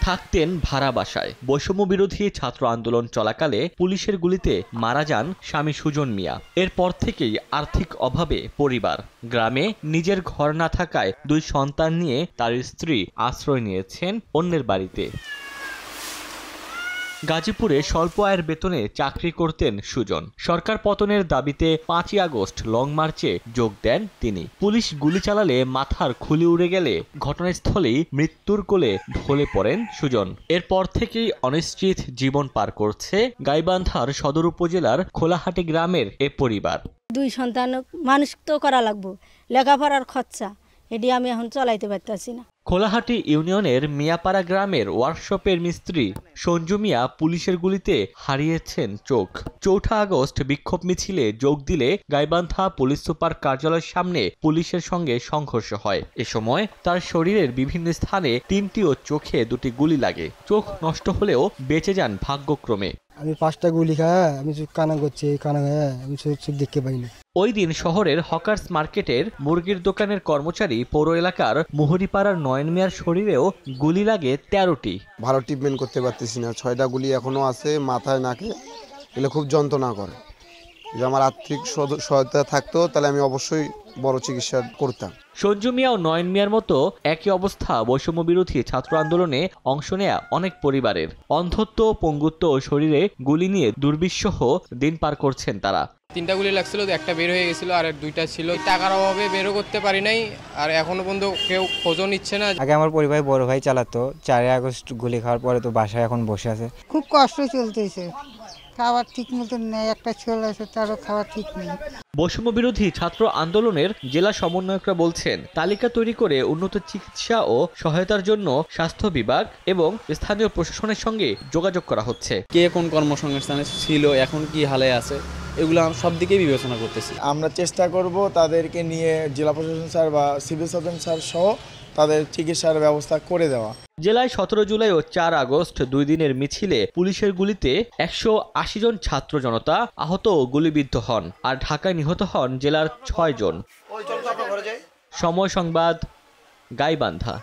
থাকতেন ভাড়া বাসায়। বৈষম্য বিরোধী ছাত্র আন্দোলন চলাকালে পুলিশের গুলিতে মারা যান স্বামী সুজন মিয়া। এরপর থেকেই আর্থিক অভাবে পরিবার। গ্রামে নিজের ঘর না থাকায় 2 সন্তান নিয়ে তার স্ত্রী আশ্রয় নিয়েছেন অন্যের বাড়িতে। গাজীপুরে স্বল্প আয়ের বেতনে চাকরি করতেন সুজন। সরকার পতনের দাবিতে 5ই আগস্ট লং মার্চে যোগ দেন তিনি। পুলিশ গুলি চালালে মাথার খুলি উড়ে গেলে ঘটনাস্থলেই মৃত্যুর কোলে ঢলে পড়েন সুজন। এরপর থেকেই অনিশ্চিত জীবন পার করছে গাইবান্ধার সদর উপজেলার খোলাহাটি গ্রামের এ পরিবার। 2 সন্তান মানুষ তো করা লাগবো, লেখাপড়ার খরচা এটি আমি এখন চালাইতে পারতেছি না। খোলাহাটি ইউনিয়নের মিয়াপাড়া গ্রামের ওয়ার্কশপের মিস্ত্রি সঞ্জু মিয়া পুলিশের গুলিতে হারিয়েছেন চোখ। 4 আগস্ট বিক্ষোভ মিছিলে যোগ দিলে গাইবান্ধা পুলিশ সুপার কার্যালয়ের সামনে পুলিশের সঙ্গে সংঘর্ষ হয়। এ সময় তার শরীরের বিভিন্ন স্থানে 3টি ও চোখে 2টি গুলি লাগে। চোখ নষ্ট হলেও বেঁচে যান ভাগ্যক্রমে। আমি 5টা গুলি খায় আমি কানা করছি, কানা খায় আমি চোখ দেখতে পাই না। ওই দিন শহরের হকার্স মার্কেটের মুরগির দোকানের কর্মচারী পৌর এলাকার মোহরিপাড়ার নয়ন মিয়ার শরীরেও গুলি লাগে 13টি। ভালো ট্রিটমেন্ট করতে পারতেছি না। 6টা গুলি এখনো আছে মাথায়, নাকে। এগুলো খুব যন্ত্রণা করে। যদি আমার আর্থিক সহায়তা থাকতো তাহলে আমি অবশ্যই বড় চিকিৎসা করতাম। সঞ্জু মিয়া ও নয়ন মিয়ার মতো একই অবস্থা বৈষম্য বিরোধী ছাত্র আন্দোলনে অংশ নেয়া অনেক পরিবারের। অন্ধত্ব, পঙ্গুত্ব ও শরীরে গুলি নিয়ে দুর্বিষহ দিন পার করছেন তারা। 3টা গুলি লাগছিল, একটা বের হয়ে গেছিল আর 2টা ছিল। টাকার অভাবে বেরও করতে পারি নাই, আর এখনো পর্যন্ত কেউ খোঁজও নিচ্ছে না। আগে আমার পরিবার বড় ভাই চালাতো, 4 আগস্ট গুলি খাওয়ার পরে তো বাসায় এখন বসে আছে। খুব কষ্ট চলতেছে, খাবার ঠিক মতন নেই। একটা ছেলে আছে তারও খাওয়া ঠিক নেই। বৈষম্য বিরোধী ছাত্র আন্দোলনের জেলা সমন্বয়করা বলছেন, তালিকা তৈরি করে উন্নত চিকিৎসা ও সহায়তার জন্য স্বাস্থ্য বিভাগ এবং স্থানীয় প্রশাসনের সঙ্গে যোগাযোগ করা হচ্ছে। কে কোন কর্মসংস্থানে ছিল, এখন কি হালে আছে, এগুলো সব দিকেই বিবেচনা করতেছি। আমরা চেষ্টা করব তাদেরকে নিয়ে জেলা প্রশাসন স্যার বা সিভিল সার্জন স্যার সহ তাদের চিকিৎসার ব্যবস্থা করে দেওয়া। জেলায় 17 জুলাই ও 4 আগস্ট 2 দিনের মিছিলে পুলিশের গুলিতে 180 জন ছাত্র জনতা আহত ও গুলিবিদ্ধ হন, আর ঢাকায় নিহত হন জেলার 6 জন। সময় সংবাদ, গাইবান্ধা।